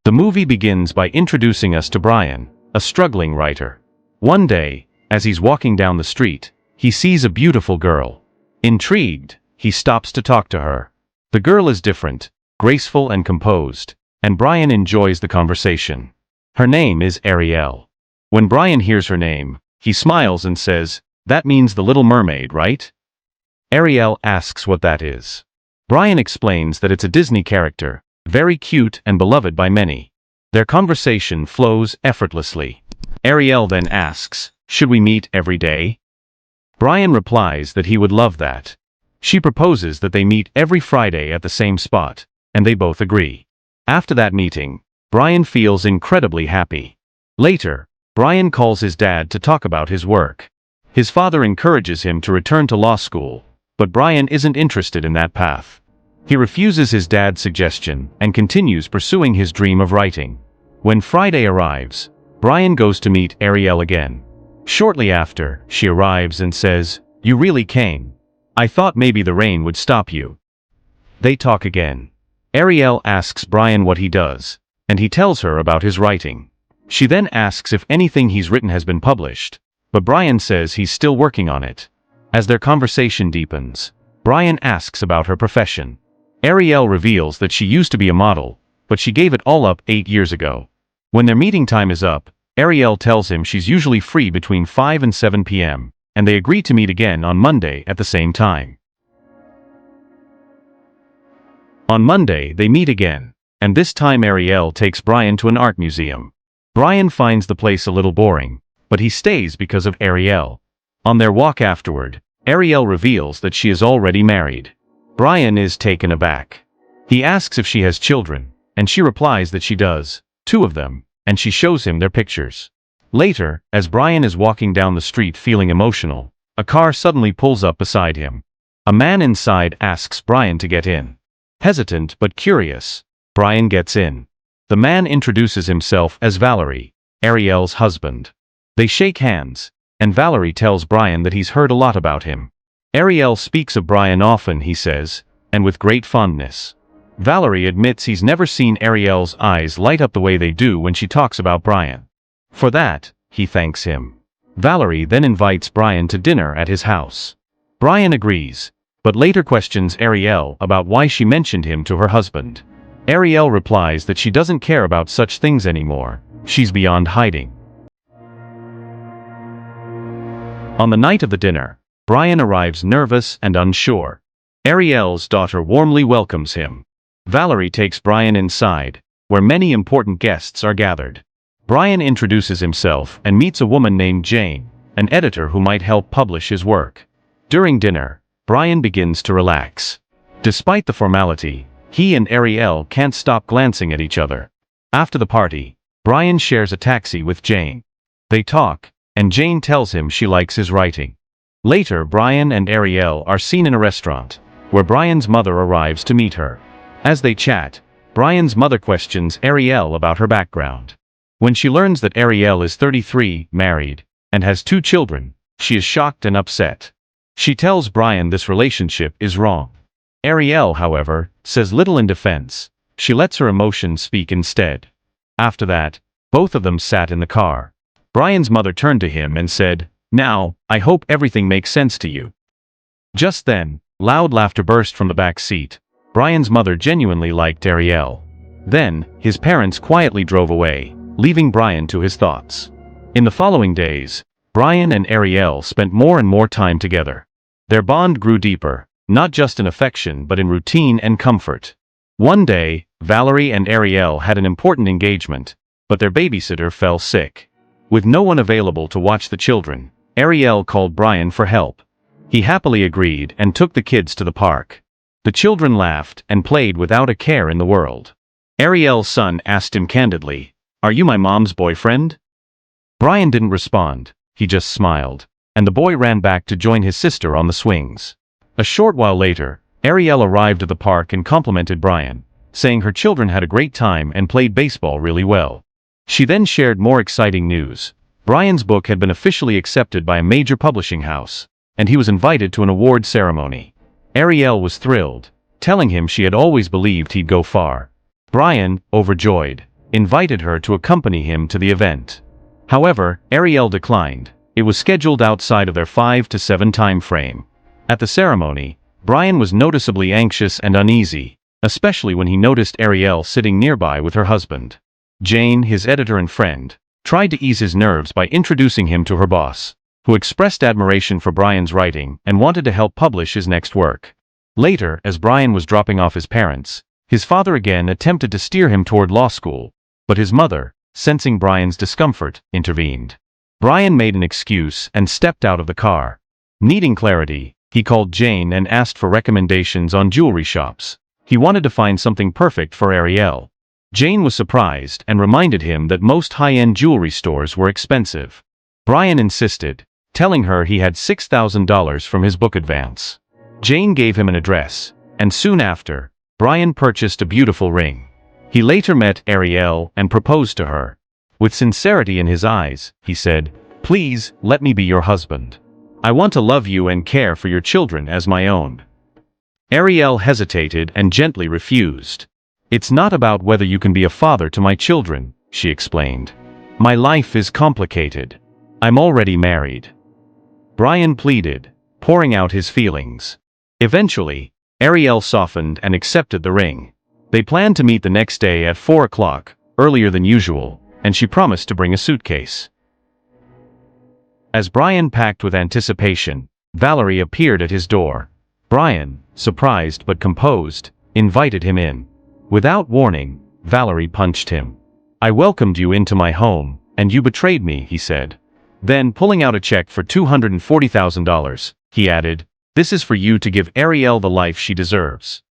The movie begins by introducing us to Brian, a struggling writer. One day, as he's walking down the street, he sees a beautiful girl. Intrigued, he stops to talk to her. The girl is different, graceful and composed, and Brian enjoys the conversation. Her name is Ariel. When Brian hears her name, he smiles and says, "That means the Little Mermaid, right?" Ariel asks what that is. Brian explains that it's a Disney character, very cute and beloved by many. Their conversation flows effortlessly. Ariel then asks, "Should we meet every day?" Brian replies that he would love that. She proposes that they meet every Friday at the same spot, and they both agree. After that meeting, Brian feels incredibly happy. Later, Brian calls his dad to talk about his work. His father encourages him to return to law school, but Brian isn't interested in that path. He refuses his dad's suggestion and continues pursuing his dream of writing. When Friday arrives, Brian goes to meet Ariel again. Shortly after, she arrives and says, "You really came. I thought maybe the rain would stop you." They talk again. Ariel asks Brian what he does, and he tells her about his writing. She then asks if anything he's written has been published, but Brian says he's still working on it. As their conversation deepens, Brian asks about her profession. Ariel reveals that she used to be a model, but she gave it all up 8 years ago. When their meeting time is up, Ariel tells him she's usually free between 5 and 7 p.m., and they agree to meet again on Monday at the same time. On Monday, they meet again, and this time Ariel takes Brian to an art museum. Brian finds the place a little boring, but he stays because of Ariel. On their walk afterward, Ariel reveals that she is already married. Brian is taken aback. He asks if she has children, and she replies that she does, 2 of them, and she shows him their pictures. Later, as Brian is walking down the street feeling emotional, a car suddenly pulls up beside him. A man inside asks Brian to get in. Hesitant but curious, Brian gets in. The man introduces himself as Valerie, Ariel's husband. They shake hands, and Valerie tells Brian that he's heard a lot about him. Ariel speaks of Brian often, he says, and with great fondness. Valerie admits he's never seen Ariel's eyes light up the way they do when she talks about Brian. For that, he thanks him. Valerie then invites Brian to dinner at his house. Brian agrees, but later questions Ariel about why she mentioned him to her husband. Ariel replies that she doesn't care about such things anymore, she's beyond hiding. On the night of the dinner, Brian arrives nervous and unsure. Ariel's daughter warmly welcomes him. Valerie takes Brian inside, where many important guests are gathered. Brian introduces himself and meets a woman named Jane, an editor who might help publish his work. During dinner, Brian begins to relax. Despite the formality, he and Ariel can't stop glancing at each other. After the party, Brian shares a taxi with Jane. They talk, and Jane tells him she likes his writing. Later, Brian and Ariel are seen in a restaurant, where Brian's mother arrives to meet her. As they chat, Brian's mother questions Ariel about her background. When she learns that Ariel is 33, married, and has 2 children, she is shocked and upset. She tells Brian this relationship is wrong. Ariel, however, says little in defense. She lets her emotions speak instead. After that, both of them sat in the car. Brian's mother turned to him and said, "Now, I hope everything makes sense to you." Just then, loud laughter burst from the back seat. Brian's mother genuinely liked Ariel. Then, his parents quietly drove away, leaving Brian to his thoughts. In the following days, Brian and Ariel spent more and more time together. Their bond grew deeper, not just in affection but in routine and comfort. One day, Valerie and Ariel had an important engagement, but their babysitter fell sick. With no one available to watch the children, Ariel called Brian for help. He happily agreed and took the kids to the park. The children laughed and played without a care in the world. Ariel's son asked him candidly, "Are you my mom's boyfriend?" Brian didn't respond, he just smiled, and the boy ran back to join his sister on the swings. A short while later, Ariel arrived at the park and complimented Brian, saying her children had a great time and played baseball really well. She then shared more exciting news. Brian's book had been officially accepted by a major publishing house, and he was invited to an award ceremony. Ariel was thrilled, telling him she had always believed he'd go far. Brian, overjoyed, invited her to accompany him to the event. However, Ariel declined. It was scheduled outside of their 5 to 7 time frame. At the ceremony, Brian was noticeably anxious and uneasy, especially when he noticed Ariel sitting nearby with her husband. Jane, his editor and friend, tried to ease his nerves by introducing him to her boss, who expressed admiration for Brian's writing and wanted to help publish his next work. Later, as Brian was dropping off his parents, his father again attempted to steer him toward law school, but his mother, sensing Brian's discomfort, intervened. Brian made an excuse and stepped out of the car. Needing clarity, he called Jane and asked for recommendations on jewelry shops. He wanted to find something perfect for Ariel. Jane was surprised and reminded him that most high-end jewelry stores were expensive. Brian insisted, telling her he had $6,000 from his book advance. Jane gave him an address, and soon after, Brian purchased a beautiful ring. He later met Ariel and proposed to her. With sincerity in his eyes, he said, "Please, let me be your husband. I want to love you and care for your children as my own." Ariel hesitated and gently refused. "It's not about whether you can be a father to my children," she explained. "My life is complicated. I'm already married." Brian pleaded, pouring out his feelings. Eventually, Ariel softened and accepted the ring. They planned to meet the next day at 4 o'clock, earlier than usual, and she promised to bring a suitcase. As Brian packed with anticipation, Valerie appeared at his door. Brian, surprised but composed, invited him in. Without warning, Valerie punched him. "I welcomed you into my home, and you betrayed me," he said. Then, pulling out a check for $240,000, he added, "This is for you to give Ariel the life she deserves."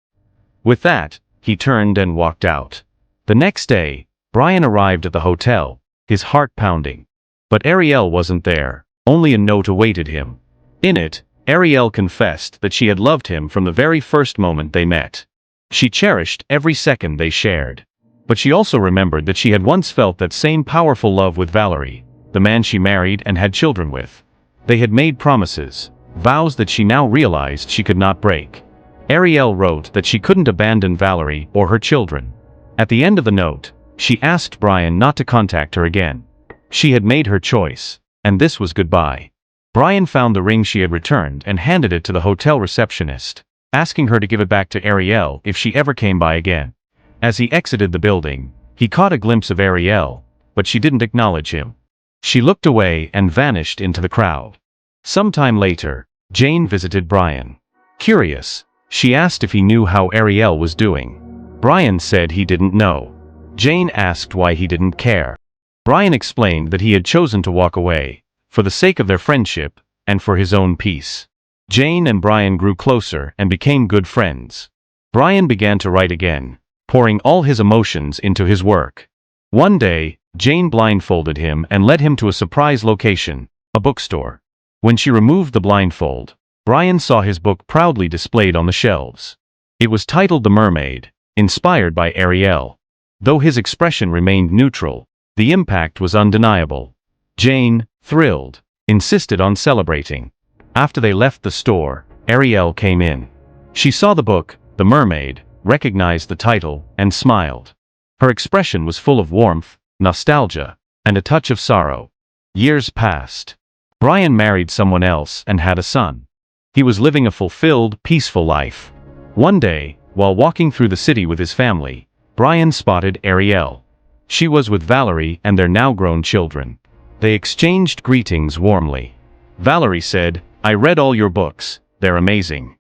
With that, he turned and walked out. The next day, Brian arrived at the hotel, his heart pounding. But Ariel wasn't there, only a note awaited him. In it, Ariel confessed that she had loved him from the very first moment they met. She cherished every second they shared. But she also remembered that she had once felt that same powerful love with Valerie, the man she married and had children with. They had made promises, vows that she now realized she could not break. Ariel wrote that she couldn't abandon Valerie or her children. At the end of the note, she asked Brian not to contact her again. She had made her choice, and this was goodbye. Brian found the ring she had returned and handed it to the hotel receptionist, asking her to give it back to Ariel if she ever came by again. As he exited the building, he caught a glimpse of Ariel, but she didn't acknowledge him. She looked away and vanished into the crowd. Sometime later, Jane visited Brian. Curious, she asked if he knew how Ariel was doing. Brian said he didn't know. Jane asked why he didn't care. Brian explained that he had chosen to walk away, for the sake of their friendship, and for his own peace. Jane and Brian grew closer and became good friends. Brian began to write again, pouring all his emotions into his work. One day, Jane blindfolded him and led him to a surprise location, a bookstore. When she removed the blindfold, Brian saw his book proudly displayed on the shelves. It was titled The Mermaid, inspired by Ariel. Though his expression remained neutral, the impact was undeniable. Jane, thrilled, insisted on celebrating. After they left the store, Ariel came in. She saw the book, The Mermaid, recognized the title, and smiled. Her expression was full of warmth, nostalgia, and a touch of sorrow. Years passed. Brian married someone else and had a son. He was living a fulfilled, peaceful life. One day, while walking through the city with his family, Brian spotted Ariel. She was with Valerie and their now-grown children. They exchanged greetings warmly. Valerie said, "I read all your books, they're amazing."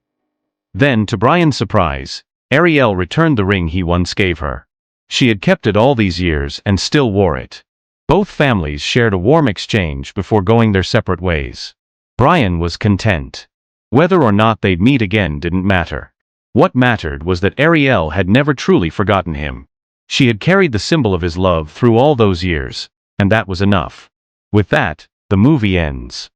Then, to Brian's surprise, Ariel returned the ring he once gave her. She had kept it all these years and still wore it. Both families shared a warm exchange before going their separate ways. Brian was content. Whether or not they'd meet again didn't matter. What mattered was that Ariel had never truly forgotten him. She had carried the symbol of his love through all those years, and that was enough. With that, the movie ends.